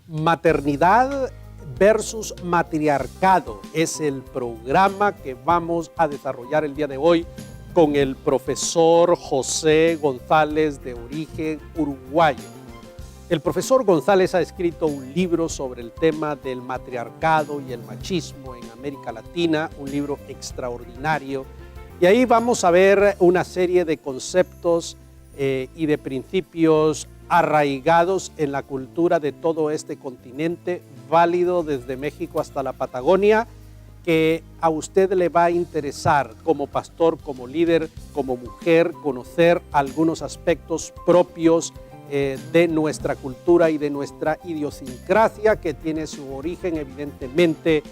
Maternidad versus matriarcado es el programa que vamos a desarrollar el día de hoy con el profesor José González, de origen uruguayo. El profesor González ha escrito un libro sobre el tema del matriarcado y el machismo en América Latina, un libro extraordinario. Y ahí vamos a ver una serie de conceptos y de principios arraigados en la cultura de todo este continente, válido desde México hasta la Patagonia, que a usted le va a interesar como pastor, como líder, como mujer, conocer algunos aspectos propios de nuestra cultura y de nuestra idiosincrasia, que tiene su origen evidentemente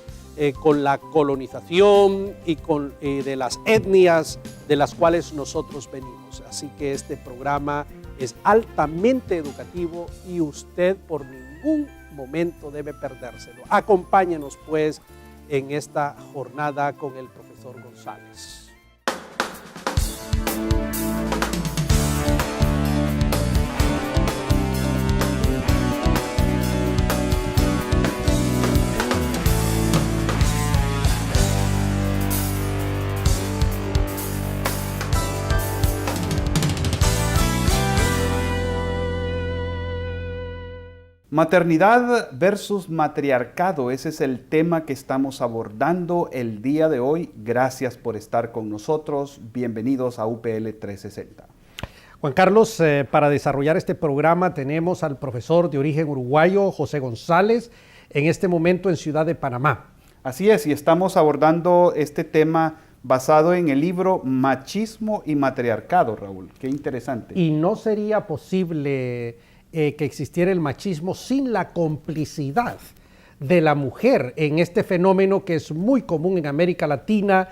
con la colonización y de las etnias de las cuales nosotros venimos. Así que este programa es altamente educativo y usted por ningún momento debe perdérselo. Acompáñenos pues en esta jornada con el profesor González. Maternidad versus matriarcado, ese es el tema que estamos abordando el día de hoy. Gracias por estar con nosotros. Bienvenidos a UPL 360. Juan Carlos, para desarrollar este programa tenemos al profesor de origen uruguayo, José González, en este momento en Ciudad de Panamá. Así es, y estamos abordando este tema basado en el libro Machismo y Matriarcado, Raúl. Qué interesante. Y no sería posible que existiera el machismo sin la complicidad de la mujer en este fenómeno que es muy común en América Latina.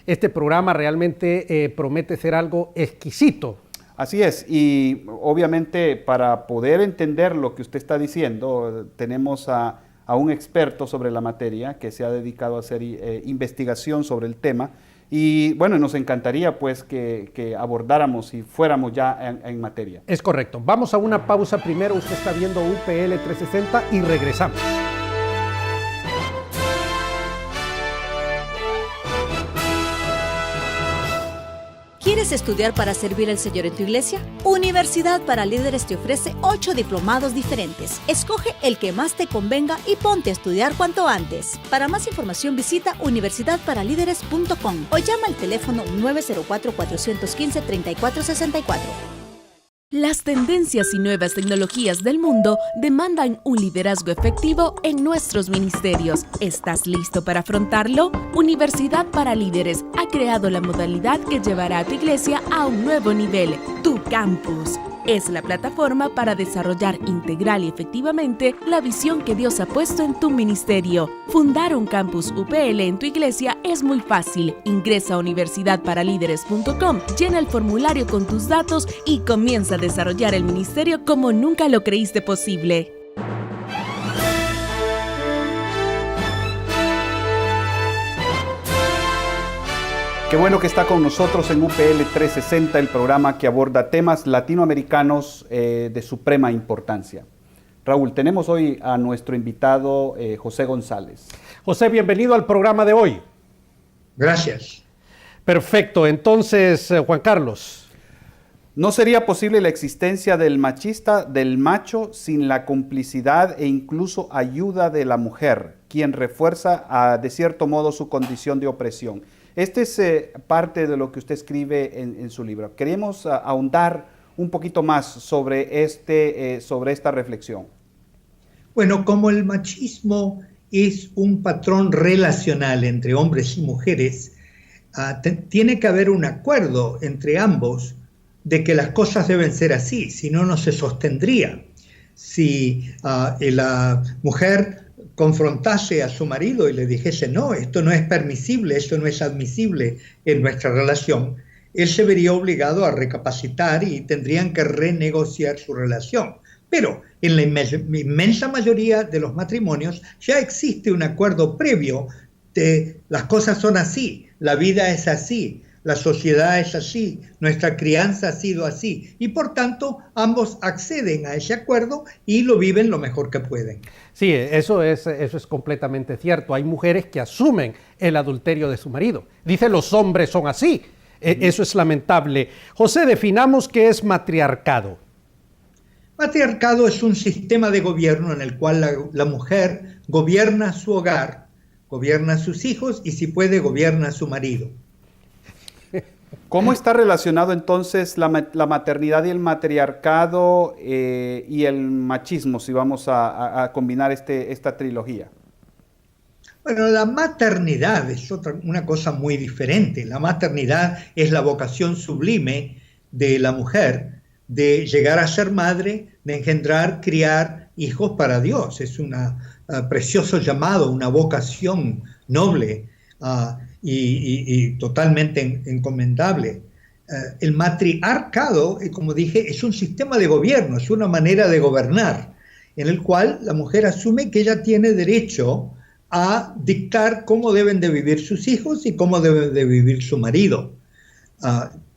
Este programa realmente promete ser algo exquisito. Así es, y obviamente para poder entender lo que usted está diciendo, tenemos a un experto sobre la materia que se ha dedicado a hacer investigación sobre el tema. Y bueno, nos encantaría pues que abordáramos y fuéramos ya en materia. Es correcto. Vamos a una pausa primero. Usted está viendo UPL 360 y regresamos. ¿Quieres estudiar para servir al Señor en tu iglesia? Universidad para Líderes te ofrece 8 diplomados diferentes. Escoge el que más te convenga y ponte a estudiar cuanto antes. Para más información visita universidadparalíderes.com o llama al teléfono 904-415-3464. Las tendencias y nuevas tecnologías del mundo demandan un liderazgo efectivo en nuestros ministerios. ¿Estás listo para afrontarlo? Universidad para Líderes ha creado la modalidad que llevará a tu iglesia a un nuevo nivel, Tu Campus. Es la plataforma para desarrollar integral y efectivamente la visión que Dios ha puesto en tu ministerio. Fundar un campus UPL en tu iglesia es muy fácil. Ingresa a universidadparalíderes.com, llena el formulario con tus datos y comienza a desarrollar el ministerio como nunca lo creíste posible. Qué bueno que está con nosotros en UPL 360, el programa que aborda temas latinoamericanos de suprema importancia. Raúl, tenemos hoy a nuestro invitado José González. José, bienvenido al programa de hoy. Gracias. Perfecto. Entonces, Juan Carlos. ¿No sería posible la existencia del machista, del macho, sin la complicidad e incluso ayuda de la mujer, quien refuerza de cierto modo su condición de opresión? Este es parte de lo que usted escribe en su libro. Queremos ahondar un poquito más sobre esta reflexión. Bueno, como el machismo es un patrón relacional entre hombres y mujeres, tiene que haber un acuerdo entre ambos de que las cosas deben ser así, si no, no se sostendría. Si la mujer confrontase a su marido y le dijese, no, esto no es permisible, esto no es admisible en nuestra relación, él se vería obligado a recapacitar y tendrían que renegociar su relación. Pero en la inmensa mayoría de los matrimonios ya existe un acuerdo previo de las cosas son así, la vida es así, la sociedad es así, nuestra crianza ha sido así, y por tanto ambos acceden a ese acuerdo y lo viven lo mejor que pueden. Sí, eso es completamente cierto. Hay mujeres que asumen el adulterio de su marido. Dice, los hombres son así. Eso es lamentable. José, definamos qué es matriarcado. Matriarcado es un sistema de gobierno en el cual la mujer gobierna su hogar, gobierna a sus hijos y, si puede, gobierna a su marido. ¿Cómo está relacionado entonces la maternidad y el matriarcado y el machismo, si vamos a combinar esta trilogía? Bueno, la maternidad es una cosa muy diferente. La maternidad es la vocación sublime de la mujer de llegar a ser madre, de engendrar, criar hijos para Dios. Es un precioso llamado, una vocación noble y totalmente encomendable. El matriarcado, como dije, es un sistema de gobierno, es una manera de gobernar, en el cual la mujer asume que ella tiene derecho a dictar cómo deben de vivir sus hijos y cómo debe de vivir su marido.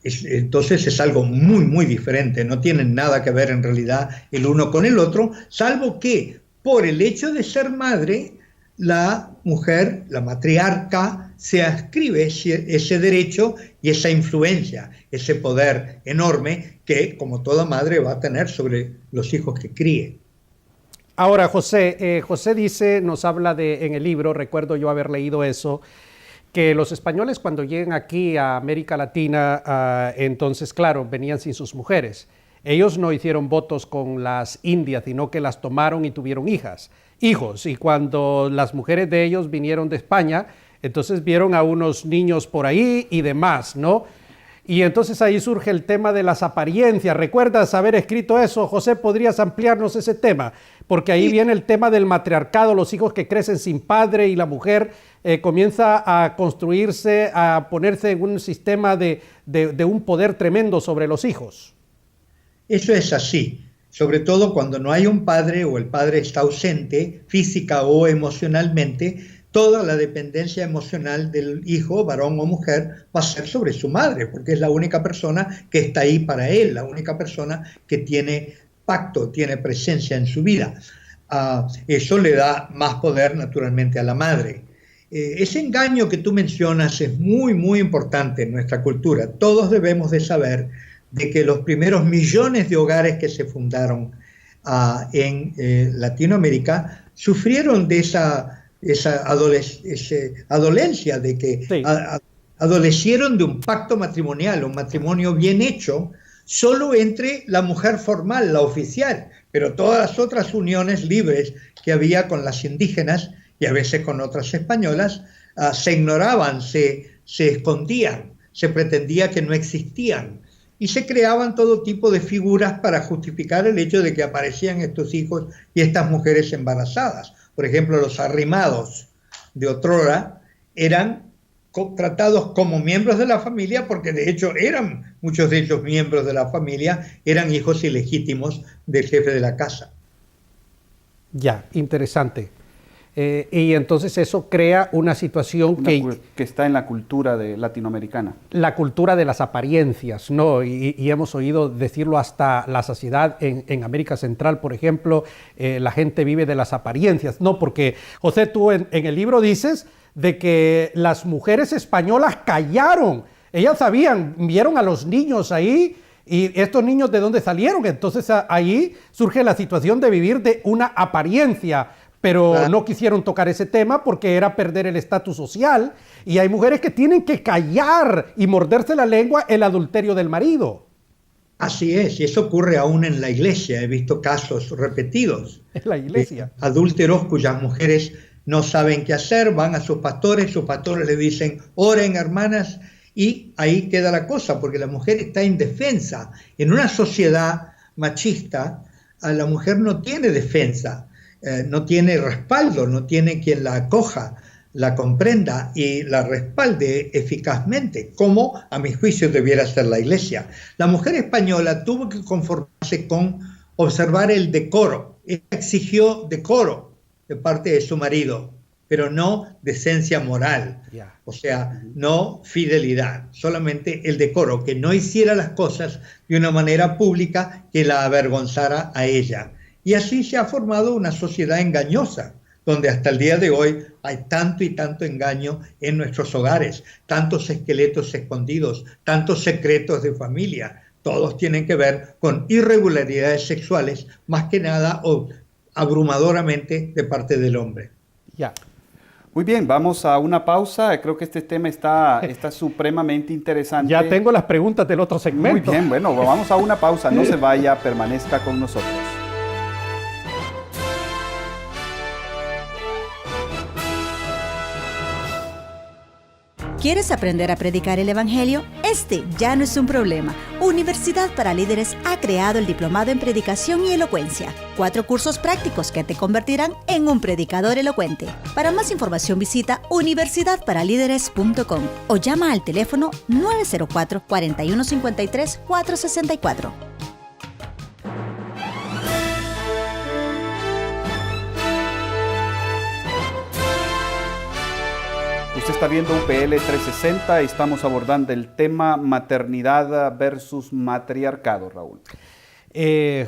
Entonces es algo muy, muy diferente, no tienen nada que ver en realidad el uno con el otro, salvo que por el hecho de ser madre, la mujer, la matriarca, se adscribe ese derecho y esa influencia, ese poder enorme que, como toda madre, va a tener sobre los hijos que críe. Ahora, José dice, nos habla en el libro, recuerdo yo haber leído eso, que los españoles cuando llegan aquí a América Latina, entonces, claro, venían sin sus mujeres. Ellos no hicieron votos con las indias, sino que las tomaron y tuvieron hijos. Y cuando las mujeres de ellos vinieron de España, entonces vieron a unos niños por ahí y demás, ¿no? Y entonces ahí surge el tema de las apariencias. ¿Recuerdas haber escrito eso, José? ¿Podrías ampliarnos ese tema? Porque ahí viene el tema del matriarcado, los hijos que crecen sin padre y la mujer comienza a construirse, a ponerse en un sistema de un poder tremendo sobre los hijos. Eso es así, sobre todo cuando no hay un padre o el padre está ausente física o emocionalmente. Toda la dependencia emocional del hijo, varón o mujer, va a ser sobre su madre, porque es la única persona que está ahí para él, la única persona que tiene pacto, tiene presencia en su vida. Eso le da más poder naturalmente a la madre. Ese engaño que tú mencionas es muy, muy importante en nuestra cultura. Todos debemos de saber de que los primeros millones de hogares que se fundaron en Latinoamérica sufrieron de esa adolencia, de que sí, adolecieron de un pacto matrimonial, un matrimonio bien hecho, solo entre la mujer formal, la oficial, pero todas las otras uniones libres que había con las indígenas y a veces con otras españolas, se ignoraban, se escondían, se pretendía que no existían y se creaban todo tipo de figuras para justificar el hecho de que aparecían estos hijos y estas mujeres embarazadas. Por ejemplo, los arrimados de otrora eran tratados como miembros de la familia porque de hecho eran muchos de ellos miembros de la familia, eran hijos ilegítimos del jefe de la casa. Ya, interesante. Y entonces eso crea una situación que está en la cultura latinoamericana. La cultura de las apariencias, ¿no? Y hemos oído decirlo hasta la saciedad en América Central, por ejemplo, la gente vive de las apariencias, ¿no? Porque, José, tú en el libro dices de que las mujeres españolas callaron, ellas sabían, vieron a los niños ahí, y estos niños ¿de dónde salieron? Entonces ahí surge la situación de vivir de una apariencia, pero no quisieron tocar ese tema porque era perder el estatus social, y hay mujeres que tienen que callar y morderse la lengua el adulterio del marido. Así es, y eso ocurre aún en la iglesia. He visto casos repetidos. En la iglesia. Adúlteros cuyas mujeres no saben qué hacer, van a sus pastores le dicen, oren hermanas, y ahí queda la cosa, porque la mujer está indefensa. En una sociedad machista, la mujer no tiene defensa. No tiene respaldo, no tiene quien la acoja, la comprenda y la respalde eficazmente, como a mi juicio debiera ser la iglesia. La mujer española tuvo que conformarse con observar el decoro. Ella exigió decoro de parte de su marido. pero no decencia moral, o sea, no fidelidad, solamente el decoro, que no hiciera las cosas de una manera pública que la avergonzara a ella. Y así se ha formado una sociedad engañosa, donde hasta el día de hoy hay tanto y tanto engaño en nuestros hogares, tantos esqueletos escondidos, tantos secretos de familia. Todos tienen que ver con irregularidades sexuales, más que nada o abrumadoramente de parte del hombre. Ya. Muy bien, vamos a una pausa. Creo que este tema está supremamente interesante. Ya tengo las preguntas del otro segmento. Muy bien, bueno, vamos a una pausa. No se vaya, permanezca con nosotros. ¿Quieres aprender a predicar el Evangelio? Este ya no es un problema. Universidad para Líderes ha creado el Diplomado en Predicación y Elocuencia. 4 cursos prácticos que te convertirán en un predicador elocuente. Para más información visita universidadparalíderes.com o llama al teléfono 904-4153-464. Usted está viendo UPL 360 y estamos abordando el tema maternidad versus matriarcado, Raúl.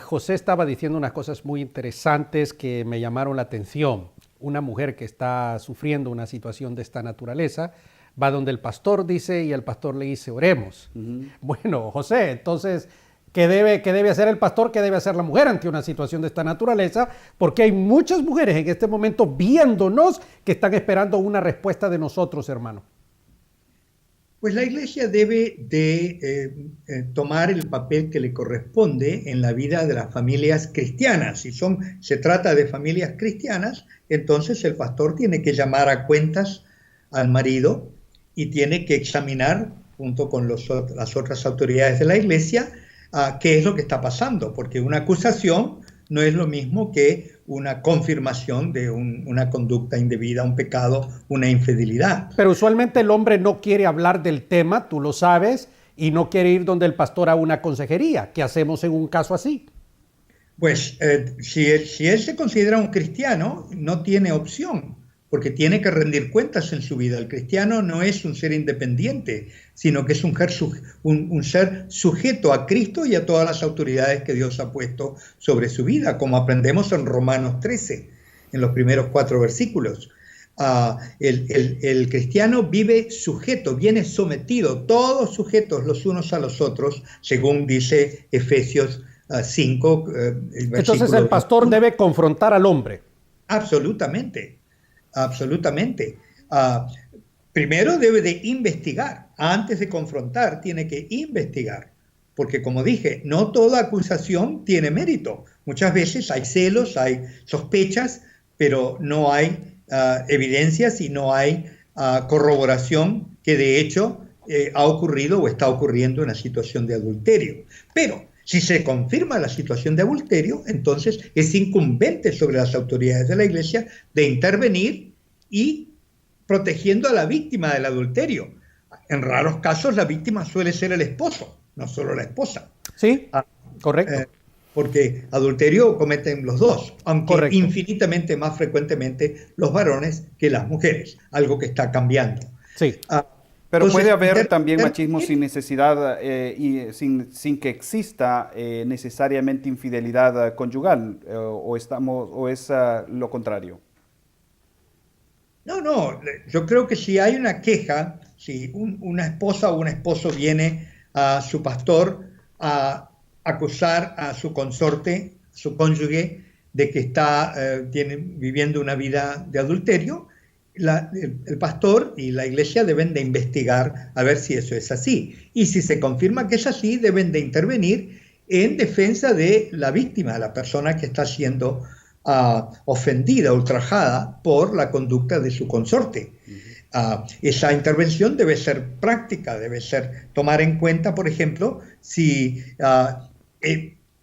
José estaba diciendo unas cosas muy interesantes que me llamaron la atención. Una mujer que está sufriendo una situación de esta naturaleza va donde el pastor dice y el pastor le dice, oremos. Bueno, José, entonces, ¿qué debe hacer el pastor? ¿Qué debe hacer la mujer ante una situación de esta naturaleza? Porque hay muchas mujeres en este momento viéndonos que están esperando una respuesta de nosotros, hermano. Pues la iglesia debe de tomar el papel que le corresponde en la vida de las familias cristianas. Si se trata de familias cristianas, entonces el pastor tiene que llamar a cuentas al marido y tiene que examinar, junto con las otras autoridades de la iglesia, qué es lo que está pasando, porque una acusación no es lo mismo que una confirmación de una conducta indebida, un pecado, una infidelidad. Pero usualmente el hombre no quiere hablar del tema, tú lo sabes, y no quiere ir donde el pastor a una consejería. ¿Qué hacemos en un caso así? Pues si él se considera un cristiano, no tiene opción, porque tiene que rendir cuentas en su vida. El cristiano no es un ser independiente, sino que es un ser sujeto a Cristo y a todas las autoridades que Dios ha puesto sobre su vida, como aprendemos en Romanos 13, en los primeros 4 versículos. El cristiano vive sujeto, viene sometido, todos sujetos los unos a los otros, según dice Efesios 5. Entonces el pastor debe confrontar al hombre. Absolutamente. Absolutamente. Primero debe de investigar. Antes de confrontar, tiene que investigar. Porque como dije, no toda acusación tiene mérito. Muchas veces hay celos, hay sospechas, pero no hay evidencias y no hay corroboración que de hecho ha ocurrido o está ocurriendo una situación de adulterio. Pero si se confirma la situación de adulterio, entonces es incumbente sobre las autoridades de la iglesia de intervenir y protegiendo a la víctima del adulterio. En raros casos la víctima suele ser el esposo, no solo la esposa. Sí, correcto. Porque adulterio cometen los dos, aunque correcto, infinitamente más frecuentemente los varones que las mujeres, algo que está cambiando. Sí. Pero entonces, puede haber también machismo sin necesidad y sin que exista necesariamente infidelidad conyugal, o es lo contrario. No, yo creo que si hay una queja, si una esposa o un esposo viene a su pastor a acusar a su consorte, su cónyuge, de que está viviendo una vida de adulterio, el pastor y la iglesia deben de investigar a ver si eso es así. Y si se confirma que es así, deben de intervenir en defensa de la víctima, la persona que está siendo ofendida, ultrajada por la conducta de su consorte. Esa intervención debe ser práctica, debe ser tomar en cuenta, por ejemplo, si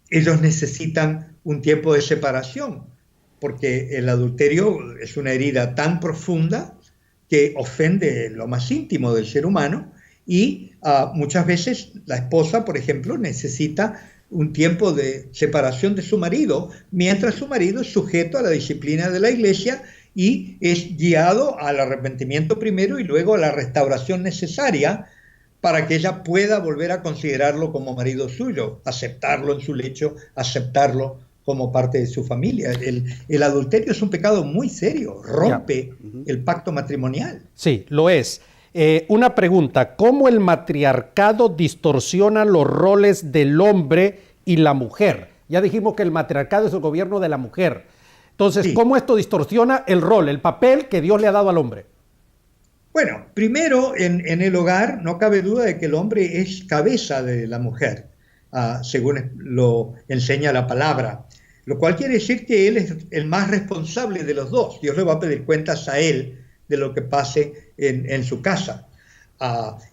ellos necesitan un tiempo de separación, porque el adulterio es una herida tan profunda que ofende lo más íntimo del ser humano y muchas veces la esposa, por ejemplo, necesita un tiempo de separación de su marido, mientras su marido es sujeto a la disciplina de la iglesia y es guiado al arrepentimiento primero y luego a la restauración necesaria para que ella pueda volver a considerarlo como marido suyo, aceptarlo en su lecho, aceptarlo como parte de su familia. El adulterio es un pecado muy serio, rompe el pacto matrimonial. Sí, lo es. Una pregunta, ¿cómo el matriarcado distorsiona los roles del hombre y la mujer? Ya dijimos que el matriarcado es el gobierno de la mujer. Entonces, sí, ¿cómo esto distorsiona el rol, el papel que Dios le ha dado al hombre? Bueno, primero, en el hogar no cabe duda de que el hombre es cabeza de la mujer, según lo enseña la palabra, lo cual quiere decir que él es el más responsable de los dos. Dios le va a pedir cuentas a él de lo que pase en su casa.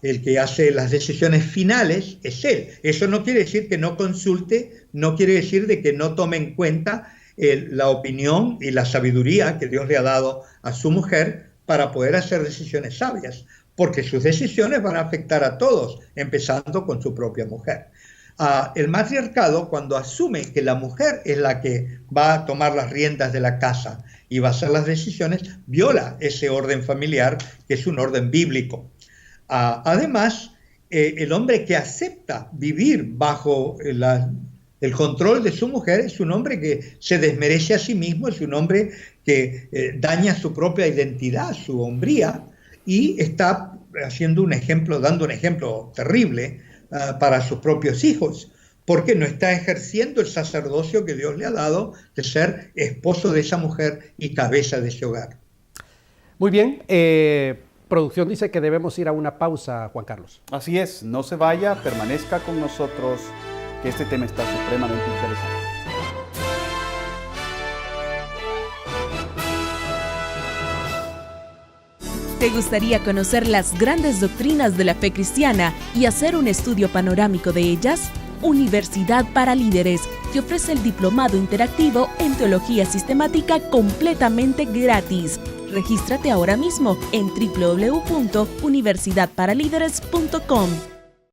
El que hace las decisiones finales es él. Eso no quiere decir que no consulte, no quiere decir de que no tome en cuenta la opinión y la sabiduría que Dios le ha dado a su mujer para poder hacer decisiones sabias, porque sus decisiones van a afectar a todos, empezando con su propia mujer. El matriarcado, cuando asume que la mujer es la que va a tomar las riendas de la casa y va a hacer las decisiones, viola ese orden familiar, que es un orden bíblico. Además, el hombre que acepta vivir bajo el control de su mujer es un hombre que se desmerece a sí mismo, es un hombre que daña su propia identidad, su hombría, y está haciendo un ejemplo, dando un ejemplo terrible para sus propios hijos, porque no está ejerciendo el sacerdocio que Dios le ha dado de ser esposo de esa mujer y cabeza de ese hogar. Muy bien, producción dice que debemos ir a una pausa, Juan Carlos. Así es, no se vaya, permanezca con nosotros, que este tema está supremamente interesante. ¿Te gustaría conocer las grandes doctrinas de la fe cristiana y hacer un estudio panorámico de ellas? Universidad para Líderes te ofrece el diplomado interactivo en Teología Sistemática completamente gratis. Regístrate ahora mismo en www.universidadparalíderes.com.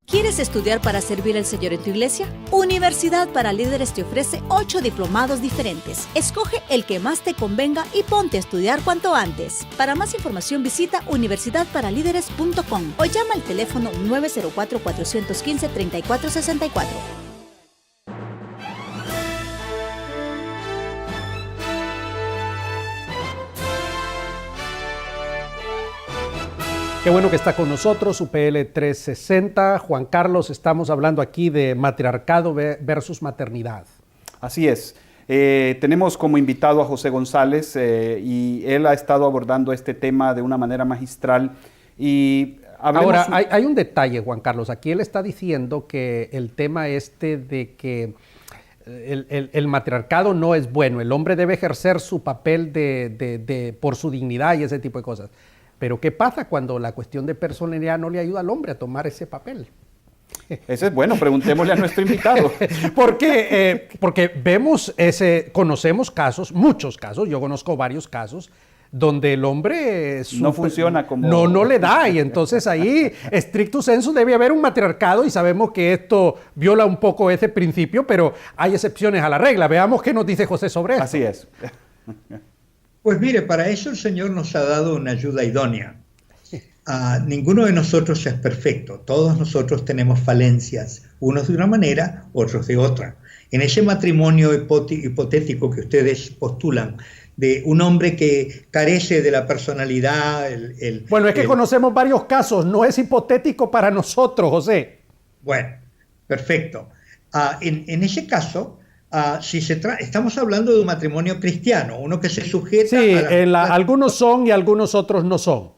¿Quieres estudiar para servir al Señor en tu iglesia? Universidad para Líderes te ofrece 8 diplomados diferentes. Escoge el que más te convenga y ponte a estudiar cuanto antes. Para más información visita universidadparalíderes.com o llama al teléfono 904-415-3464. Qué bueno que está con nosotros, UPL 360. Juan Carlos, estamos hablando aquí de matriarcado versus maternidad. Así es. Tenemos como invitado a José González y él ha estado abordando este tema de una manera magistral. Y ahora, hay un detalle, Juan Carlos. Aquí él está diciendo que el tema de que el matriarcado no es bueno. El hombre debe ejercer su papel por su dignidad y ese tipo de cosas. Pero ¿qué pasa cuando la cuestión de personalidad no le ayuda al hombre a tomar ese papel? Ese es bueno, preguntémosle a nuestro invitado. Porque conocemos casos, muchos casos, yo conozco varios casos, donde el hombre no funciona como... No le da, y entonces ahí, stricto sensu, debe haber un matriarcado, y sabemos que esto viola un poco ese principio, pero hay excepciones a la regla. Veamos qué nos dice José sobre esto. Así es. Pues mire, para eso el Señor nos ha dado una ayuda idónea. Ninguno de nosotros es perfecto. Todos nosotros tenemos falencias, unos de una manera, otros de otra. En ese matrimonio hipotético que ustedes postulan, de un hombre que carece de la personalidad... Bueno, es que conocemos varios casos, no es hipotético para nosotros, José. Bueno, perfecto. En ese caso... estamos hablando de un matrimonio cristiano, uno que se sujeta sí, algunos son y algunos otros no son.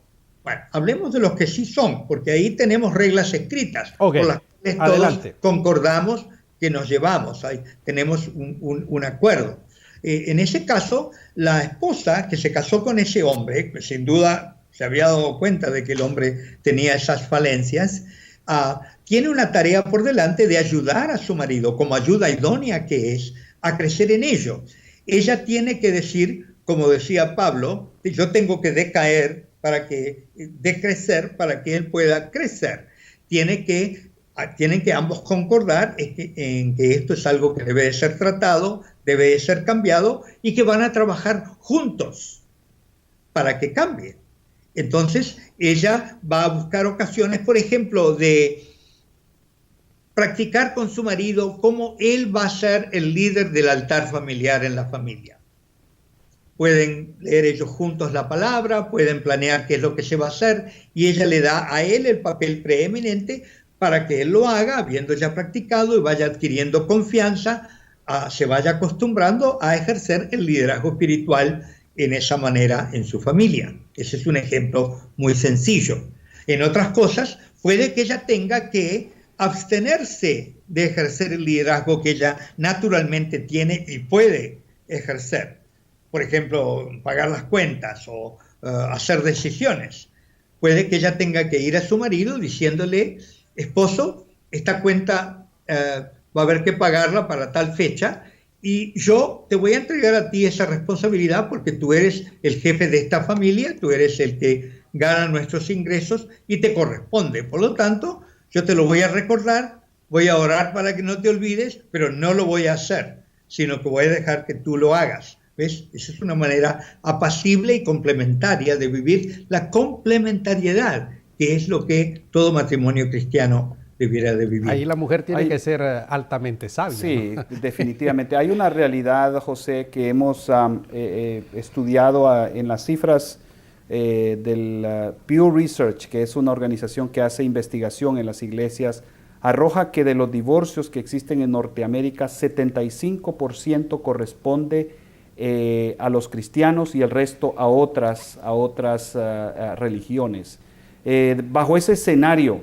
Bueno, hablemos de los que sí son, porque ahí tenemos reglas escritas, okay, por las cuales todos concordamos que nos llevamos, ahí tenemos un acuerdo. En ese caso, la esposa que se casó con ese hombre, que sin duda se había dado cuenta de que el hombre tenía esas falencias, tiene una tarea por delante de ayudar a su marido, como ayuda idónea que es, a crecer en ello. Ella tiene que decir, como decía Pablo, yo tengo que decrecer para que él pueda crecer. Tienen que ambos concordar en que esto es algo que debe de ser tratado, debe de ser cambiado y que van a trabajar juntos. para que cambie. Entonces, ella va a buscar ocasiones, por ejemplo, de practicar con su marido cómo él va a ser el líder del altar familiar en la familia. Pueden leer ellos juntos la palabra, pueden planear qué es lo que se va a hacer, y ella le da a él el papel preeminente para que él lo haga, habiendo ya practicado y vaya adquiriendo confianza, se vaya acostumbrando a ejercer el liderazgo espiritual en esa manera en su familia. Ese es un ejemplo muy sencillo. En otras cosas, puede que ella tenga que abstenerse de ejercer el liderazgo que ella naturalmente tiene y puede ejercer. Por ejemplo, pagar las cuentas o hacer decisiones. Puede que ella tenga que ir a su marido diciéndole: esposo, esta cuenta va a haber que pagarla para tal fecha, y yo te voy a entregar a ti esa responsabilidad porque tú eres el jefe de esta familia, tú eres el que gana nuestros ingresos y te corresponde. Por lo tanto, yo te lo voy a recordar, voy a orar para que no te olvides, pero no lo voy a hacer, sino que voy a dejar que tú lo hagas. ¿Ves? Esa es una manera apacible y complementaria de vivir la complementariedad, que es lo que todo matrimonio cristiano debiera de vivir. Ahí la mujer tiene que ser altamente sabia. Sí, ¿no? definitivamente. Hay una realidad, José, que hemos estudiado en las cifras del Pew Research, que es una organización que hace investigación en las iglesias, arroja que de los divorcios que existen en Norteamérica, 75% corresponde a los cristianos y el resto a otras religiones. Bajo ese escenario,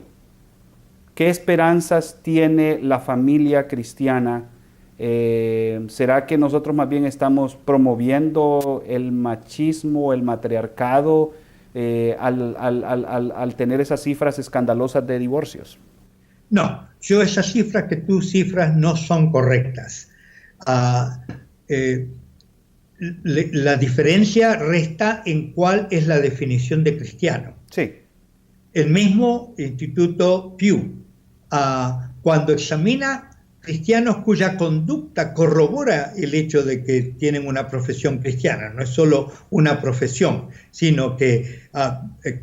¿qué esperanzas tiene la familia cristiana? ¿Será que nosotros más bien estamos promoviendo el machismo, el matriarcado, al tener esas cifras escandalosas de divorcios? No, esas cifras que tú cifras no son correctas. La diferencia resta en cuál es la definición de cristiano. Sí. El mismo Instituto Pew, cuando examina cristianos cuya conducta corrobora el hecho de que tienen una profesión cristiana, no es solo una profesión, sino que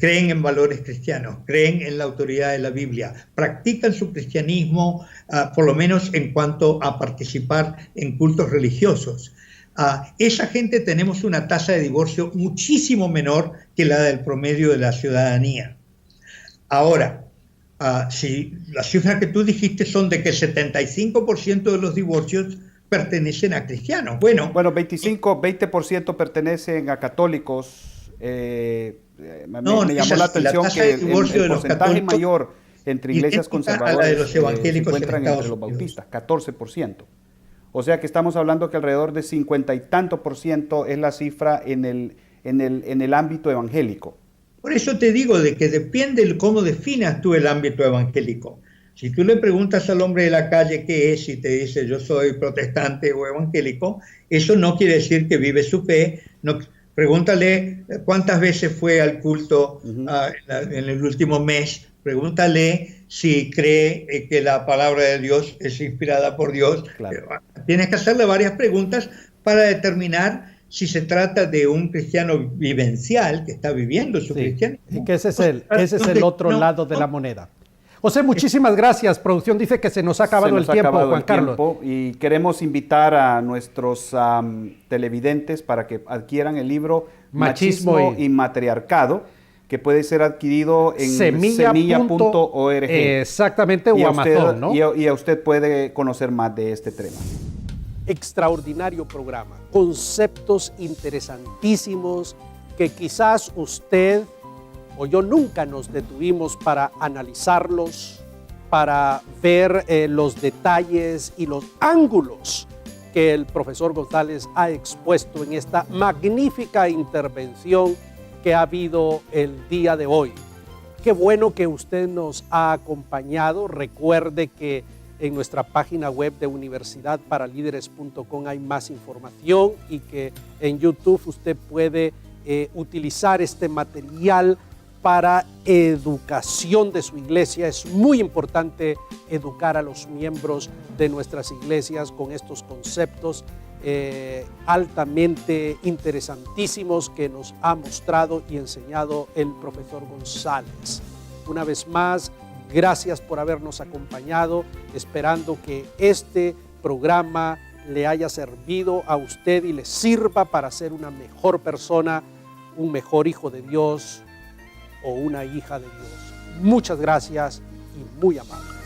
creen en valores cristianos, creen en la autoridad de la Biblia, practican su cristianismo, por lo menos en cuanto a participar en cultos religiosos. Esa gente tenemos una tasa de divorcio muchísimo menor que la del promedio de la ciudadanía. Ahora, si las cifras que tú dijiste son de que el 75% de los divorcios pertenecen a cristianos. Bueno, 20% pertenecen a católicos. Me llamó la atención que el porcentaje mayor entre iglesias conservadoras de los evangélicos se encuentran entre los bautistas, 14%. O sea que estamos hablando que alrededor de 50 y tanto % es la cifra en el ámbito evangélico. Por eso te digo de que depende de cómo definas tú el ámbito evangélico. Si tú le preguntas al hombre de la calle qué es y te dice yo soy protestante o evangélico, eso no quiere decir que vive su fe. No, pregúntale cuántas veces fue al culto en el último mes. Pregúntale si cree que la palabra de Dios es inspirada por Dios. Claro. Tienes que hacerle varias preguntas para determinar si se trata de un cristiano vivencial que está viviendo su cristianismo. Y que ese es el otro lado de la moneda. José, muchísimas gracias. Producción dice que se nos ha acabado el tiempo, Juan Carlos. Y queremos invitar a nuestros televidentes para que adquieran el libro Machismo y Matriarcado, que puede ser adquirido en semilla.org. Exactamente, o Amazon, ¿no? Y a usted puede conocer más de este tema. Extraordinario programa, conceptos interesantísimos que quizás usted o yo nunca nos detuvimos para analizarlos, para ver los detalles y los ángulos que el profesor González ha expuesto en esta magnífica intervención que ha habido el día de hoy. Qué bueno que usted nos ha acompañado. Recuerde que en nuestra página web de universidadparalíderes.com hay más información y que en YouTube usted puede utilizar este material para educación de su iglesia. Es muy importante educar a los miembros de nuestras iglesias con estos conceptos altamente interesantísimos que nos ha mostrado y enseñado el profesor González. Una vez más, gracias por habernos acompañado, esperando que este programa le haya servido a usted y le sirva para ser una mejor persona, un mejor hijo de Dios o una hija de Dios. Muchas gracias y muy amable.